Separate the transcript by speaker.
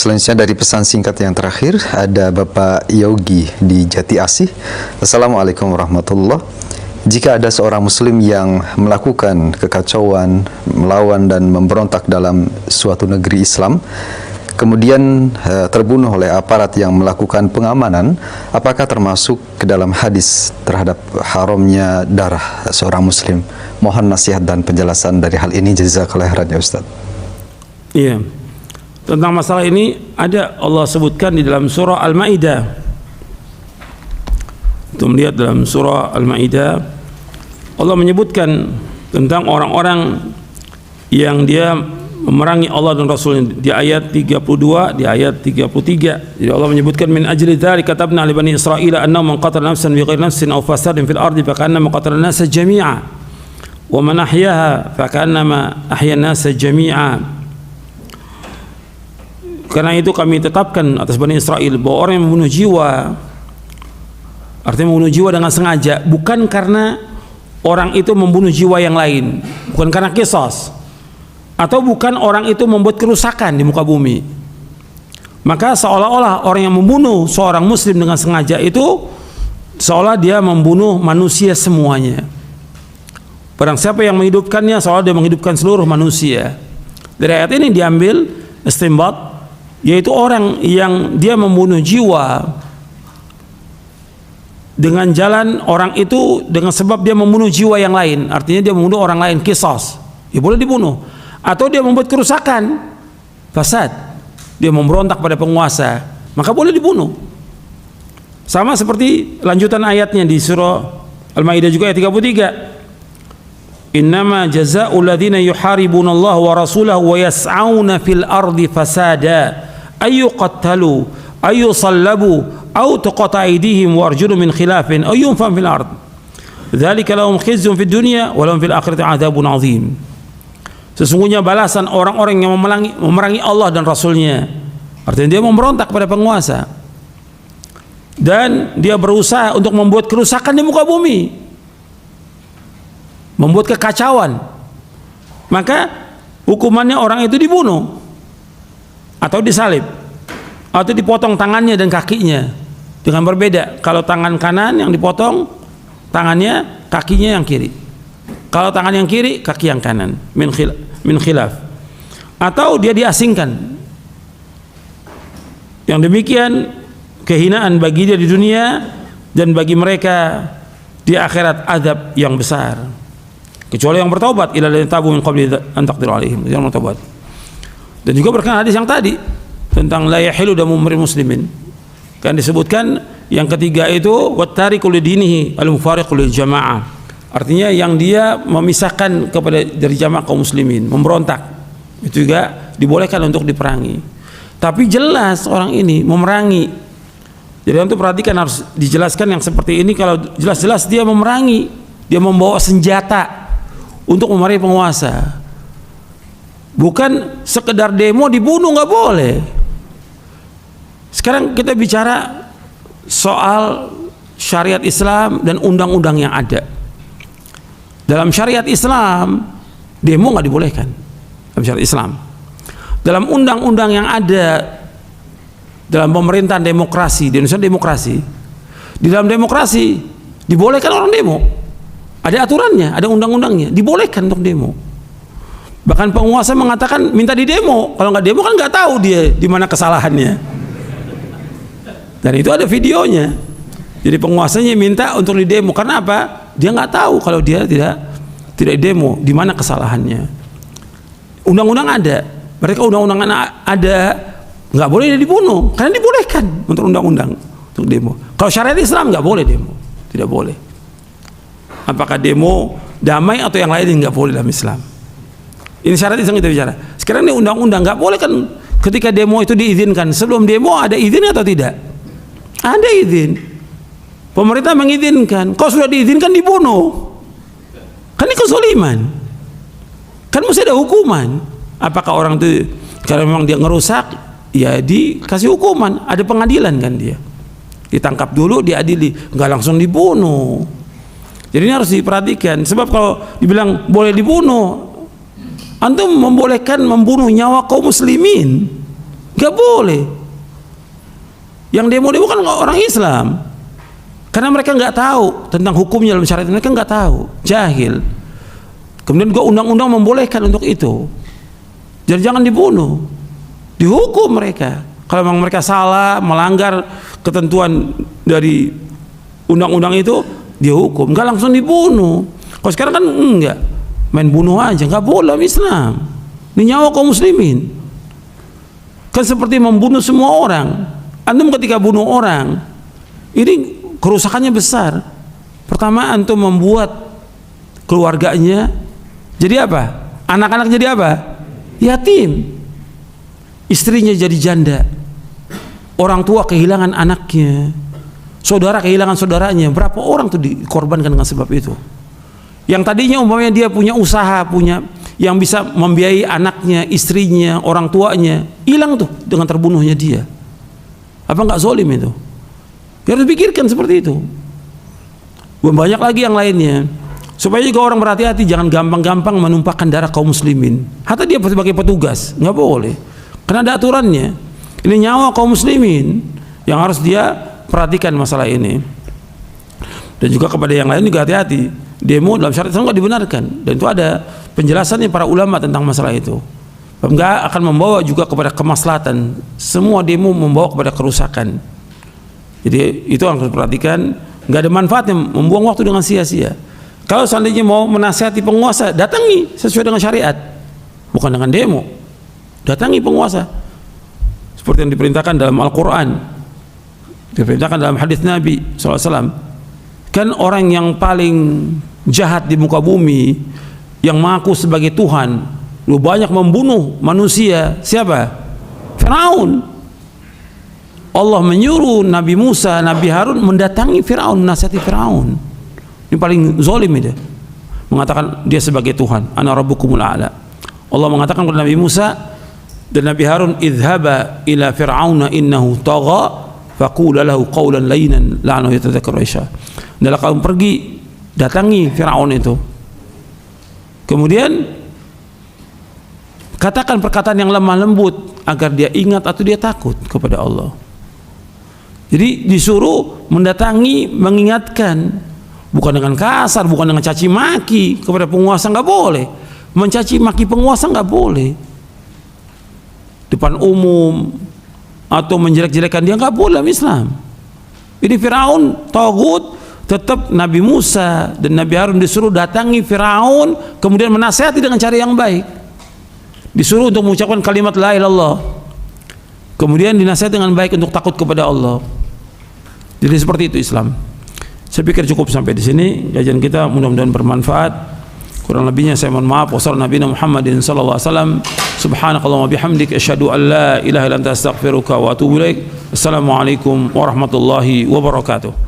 Speaker 1: selanjutnya dari pesan singkat yang terakhir ada Bapak Yogi di Jati Asih. Assalamualaikum warahmatullahi. Jika ada seorang muslim yang melakukan kekacauan, melawan dan memberontak dalam suatu negeri Islam, kemudian terbunuh oleh aparat yang melakukan pengamanan, apakah termasuk ke dalam hadis terhadap haramnya darah seorang muslim? Mohon nasihat dan penjelasan dari hal ini, jazakallahu khairan ya Ustaz.
Speaker 2: Iya. Tentang masalah ini ada Allah sebutkan di dalam surah Al-Maidah. Kita melihat dalam surah Al-Maidah, Allah menyebutkan tentang orang-orang yang dia memerangi Allah dan Rasulnya di ayat 32, di ayat 33. Jadi Allah menyebutkan min ajli dzalika katabna li bani Israila annahu man qatala nafsan bighairi nafsin aw fasadin fil ardi fakannama qatala an-nasa jami'a wa man ahyaha fakannama ahya an-nasa jami'a. Karena itu kami tetapkan atas Bani Israel bahwa orang yang membunuh jiwa, artinya membunuh jiwa dengan sengaja, bukan karena orang itu membunuh jiwa yang lain, bukan karena qisas, atau bukan orang itu membuat kerusakan di muka bumi, maka seolah-olah orang yang membunuh seorang muslim dengan sengaja itu seolah dia membunuh manusia semuanya. Barang siapa yang menghidupkannya seolah dia menghidupkan seluruh manusia. Dari ayat ini diambil istinbat, yaitu orang yang dia membunuh jiwa dengan jalan orang itu dengan sebab dia membunuh jiwa yang lain, artinya dia membunuh orang lain, qisas, ya boleh dibunuh. Atau dia membuat kerusakan, fasad, dia memberontak pada penguasa, maka boleh dibunuh. Sama seperti lanjutan ayatnya di surah Al-Maidah juga ayat 33. Innama jazaa'ul ladzina yuharibuna Allah wa rasulahu wa yas'auna fil ardi fasada ayu qattalu ayu sallabu au tuqata aydihim wa arjulu min khilafin aw yunfam fil ard dzalika lahum khizyun fid dunya wa lahum fil akhirati adzabun adzim. Sesungguhnya balasan orang-orang yang memerangi Allah dan Rasulnya, artinya dia memberontak pada penguasa dan dia berusaha untuk membuat kerusakan di muka bumi, membuat kekacauan, maka hukumannya orang itu dibunuh atau disalib atau dipotong tangannya dan kakinya. Dengan berbeda, kalau tangan kanan yang dipotong, tangannya, kakinya yang kiri. Kalau tangan yang kiri, kaki yang kanan, min khilaf. Atau dia diasingkan. Yang demikian kehinaan bagi dia di dunia dan bagi mereka di akhirat azab yang besar. Kecuali yang bertaubat, ila ladzina tabu min qabli an taqdiru alaihim, yang bertaubat. Dan juga berkenaan hadis yang tadi tentang la yahilu damu muslimin, kan disebutkan yang ketiga itu wattariqu lidinihi al-mufariqu lil jamaah, artinya yang dia memisahkan kepada dari jamaah kaum muslimin, memberontak, itu juga dibolehkan untuk diperangi. Tapi jelas orang ini memerangi, jadi untuk perhatikan, harus dijelaskan yang seperti ini. Kalau jelas-jelas dia memerangi, dia membawa senjata untuk memerangi penguasa, bukan sekedar demo dibunuh, nggak boleh. Sekarang kita bicara soal syariat Islam dan undang-undang yang ada. Dalam syariat Islam demo nggak dibolehkan dalam syariat Islam. Dalam undang-undang yang ada dalam pemerintahan demokrasi di Indonesia, demokrasi, di dalam demokrasi dibolehkan orang demo, ada aturannya, ada undang-undangnya, dibolehkan untuk demo. Bahkan penguasa mengatakan minta di demo, kalau nggak demo kan nggak tahu dia di mana kesalahannya. Dan itu ada videonya. Jadi penguasanya minta untuk di demo, karena apa? Dia nggak tahu kalau dia tidak demo di mana kesalahannya. Undang-undang ada, mereka undang-undang ada, nggak boleh dia dibunuh, karena dibolehkan untuk undang-undang untuk demo. Kalau syariat Islam nggak boleh demo, tidak boleh. Apakah demo damai atau yang lain nggak boleh dalam Islam. Ini syariat Islam kita bicara. Sekarang ini undang-undang nggak boleh kan, ketika demo itu diizinkan. Sebelum demo ada izin atau tidak? Ada izin. Pemerintah mengizinkan. Kalau sudah diizinkan dibunuh, kan ini kezaliman. Kan mesti ada hukuman. Apakah orang itu kalau memang dia ngerusak, ya dikasih hukuman, ada pengadilan kan, dia ditangkap dulu, diadili, nggak langsung dibunuh. Jadi ini harus diperhatikan. Sebab kalau dibilang boleh dibunuh, antum membolehkan membunuh nyawa kaum muslimin, Nggak boleh. Yang demo kan orang Islam, karena mereka nggak tahu tentang hukumnya dalam syariat, mereka nggak tahu, jahil. Kemudian juga undang-undang membolehkan untuk itu. Jadi jangan dibunuh, dihukum mereka. Kalau memang mereka salah, melanggar ketentuan dari undang-undang itu, dia hukum, nggak langsung dibunuh. Kalau sekarang kan enggak, main bunuh aja, nggak boleh dalam Islam. Ini nyawa kaum muslimin. Kan seperti membunuh semua orang. Antum ketika bunuh orang, ini kerusakannya besar. Pertama, antum membuat keluarganya jadi apa? Anak-anak jadi apa? Yatim. Istrinya jadi janda. Orang tua kehilangan anaknya. Saudara kehilangan saudaranya. Berapa orang tuh dikorbankan dengan sebab itu? Yang tadinya umpamanya dia punya usaha, punya yang bisa membiayai anaknya, istrinya, orang tuanya, hilang tuh dengan terbunuhnya dia. Apa nggak zolim itu? Ya harus pikirkan seperti itu. Banyak lagi yang lainnya. Supaya juga orang berhati-hati, jangan gampang-gampang menumpahkan darah kaum muslimin. Hatta dia sebagai petugas, nggak boleh. Karena ada aturannya. Ini nyawa kaum muslimin yang harus dia perhatikan masalah ini. Dan juga kepada yang lain juga hati-hati. Demo dalam syariat Islam nggak dibenarkan. Dan itu ada penjelasannya para ulama tentang masalah itu. Nggak akan membawa juga kepada kemaslahatan. Semua demo membawa kepada kerusakan. Jadi itu yang harus diperhatikan. Nggak ada manfaatnya membuang waktu dengan sia-sia. Kalau seandainya mau menasihati penguasa, datangi sesuai dengan syariat, bukan dengan demo. Datangi penguasa seperti yang diperintahkan dalam Al-Quran, diperintahkan dalam hadis Nabi SAW. Kan orang yang paling jahat di muka bumi, yang mengaku sebagai Tuhan, lu banyak membunuh manusia, siapa? Firaun. Allah menyuruh Nabi Musa, Nabi Harun mendatangi Firaun, menasihati Firaun. Ini paling zalim itu, mengatakan dia sebagai Tuhan. Ana rabbukumul a'la. Allah mengatakan kepada Nabi Musa dan Nabi Harun, idhaba ila fir'auna innahu tagha faqula lahu qawlan layyinan la'annahu yatadhakkaru Aisyah. Adalah kamu pergi datangi Firaun itu, kemudian katakan perkataan yang lemah lembut agar dia ingat atau dia takut kepada Allah. Jadi disuruh mendatangi, mengingatkan, bukan dengan kasar, bukan dengan caci maki kepada penguasa, nggak boleh. Mencaci maki penguasa nggak boleh depan umum atau menjelek-jelekan dia, nggak boleh dalam Islam. Ini Firaun tagut, tetap Nabi Musa dan Nabi Harun disuruh datangi Firaun, kemudian menasihati dengan cara yang baik. Disuruh untuk mengucapkan kalimat la ilaha illallah, kemudian dinasihati dengan baik untuk takut kepada Allah. Jadi seperti itu Islam. Saya pikir cukup sampai di sini kajian kita, mudah-mudahan bermanfaat. Kurang lebihnya saya mohon maaf. Wassalamualaikum Muhammadin sallallahu alaihi wasallam. Subhanakallahumma bihamdik asyhadu an la ilaha illa anta astaghfiruka wa atubu ilaik. Assalamualaikum warahmatullahi wabarakatuh.